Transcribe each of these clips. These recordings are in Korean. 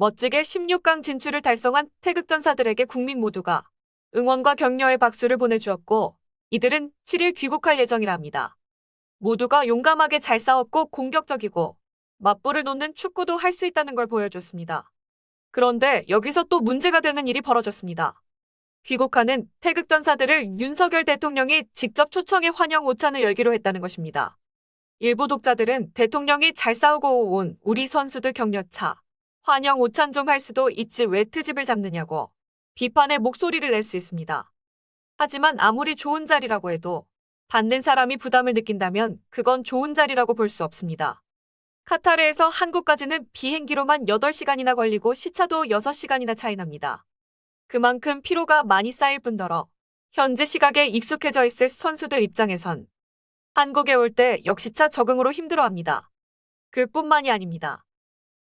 멋지게 16강 진출을 달성한 태극전사들에게 국민 모두가 응원과 격려의 박수를 보내주었고 이들은 7일 귀국할 예정이라 합니다. 모두가 용감하게 잘 싸웠고 공격적이고 맞불을 놓는 축구도 할 수 있다는 걸 보여줬습니다. 그런데 여기서 또 문제가 되는 일이 벌어졌습니다. 귀국하는 태극전사들을 윤석열 대통령이 직접 초청해 환영 오찬을 열기로 했다는 것입니다. 일부 독자들은 대통령이 잘 싸우고 온 우리 선수들 격려차, 환영 오찬 좀 할 수도 있지 왜 트집을 잡느냐고 비판의 목소리를 낼 수 있습니다. 하지만 아무리 좋은 자리라고 해도 받는 사람이 부담을 느낀다면 그건 좋은 자리라고 볼 수 없습니다. 카타르에서 한국까지는 비행기로만 8시간이나 걸리고 시차도 6시간이나 차이 납니다. 그만큼 피로가 많이 쌓일 뿐더러 현지 시각에 익숙해져 있을 선수들 입장에선 한국에 올 때 역시차 적응으로 힘들어합니다. 그뿐만이 아닙니다.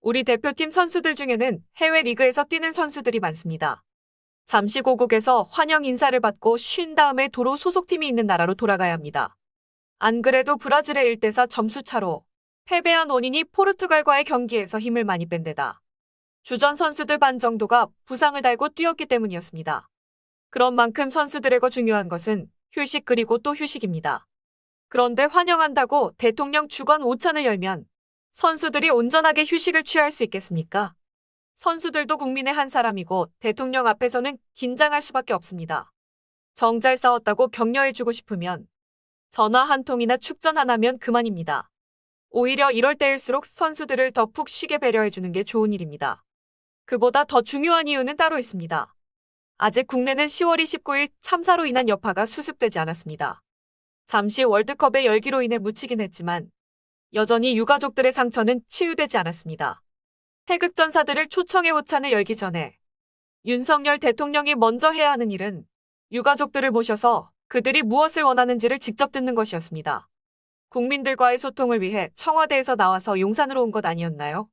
우리 대표팀 선수들 중에는 해외 리그에서 뛰는 선수들이 많습니다. 잠시 고국에서 환영 인사를 받고 쉰 다음에 도로 소속팀이 있는 나라로 돌아가야 합니다. 안 그래도 브라질의 1대4 점수차로 패배한 원인이 포르투갈과의 경기에서 힘을 많이 뺀 데다 주전 선수들 반 정도가 부상을 달고 뛰었기 때문이었습니다. 그런 만큼 선수들에게 중요한 것은 휴식 그리고 또 휴식입니다. 그런데 환영한다고 대통령 주관 오찬을 열면 선수들이 온전하게 휴식을 취할 수 있겠습니까? 선수들도 국민의 한 사람이고 대통령 앞에서는 긴장할 수밖에 없습니다. 정 잘 싸웠다고 격려해주고 싶으면 전화 한 통이나 축전 하나면 그만입니다. 오히려 이럴 때일수록 선수들을 더 푹 쉬게 배려해주는 게 좋은 일입니다. 그보다 더 중요한 이유는 따로 있습니다. 아직 국내는 10월 29일 참사로 인한 여파가 수습되지 않았습니다. 잠시 월드컵의 열기로 인해 묻히긴 했지만 여전히 유가족들의 상처는 치유되지 않았습니다. 태극전사들을 초청해 오찬을 열기 전에 윤석열 대통령이 먼저 해야 하는 일은 유가족들을 모셔서 그들이 무엇을 원하는지를 직접 듣는 것이었습니다. 국민들과의 소통을 위해 청와대에서 나와서 용산으로 온 것 아니었나요?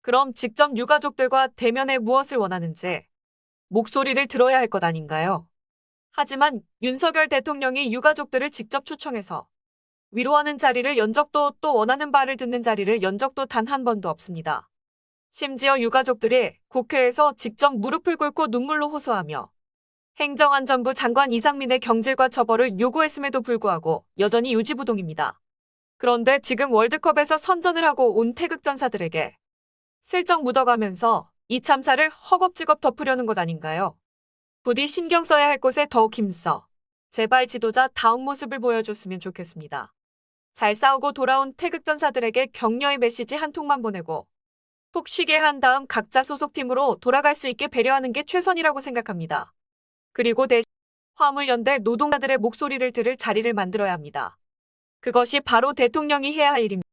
그럼 직접 유가족들과 대면해 무엇을 원하는지 목소리를 들어야 할 것 아닌가요? 하지만 윤석열 대통령이 유가족들을 직접 초청해서 위로하는 자리를 연 적도 또 원하는 바를 듣는 자리를 연 적도 단 한 번도 없습니다. 심지어 유가족들이 국회에서 직접 무릎을 꿇고 눈물로 호소하며 행정안전부 장관 이상민의 경질과 처벌을 요구했음에도 불구하고 여전히 유지부동입니다. 그런데 지금 월드컵에서 선전을 하고 온 태극전사들에게 슬쩍 묻어가면서 이 참사를 허겁지겁 덮으려는 것 아닌가요? 부디 신경 써야 할 곳에 더욱 힘써 제발 지도자 다운 모습을 보여줬으면 좋겠습니다. 잘 싸우고 돌아온 태극전사들에게 격려의 메시지 한 통만 보내고 푹 쉬게 한 다음 각자 소속팀으로 돌아갈 수 있게 배려하는 게 최선이라고 생각합니다. 그리고 대신 화물연대 노동자들의 목소리를 들을 자리를 만들어야 합니다. 그것이 바로 대통령이 해야 할 일입니다.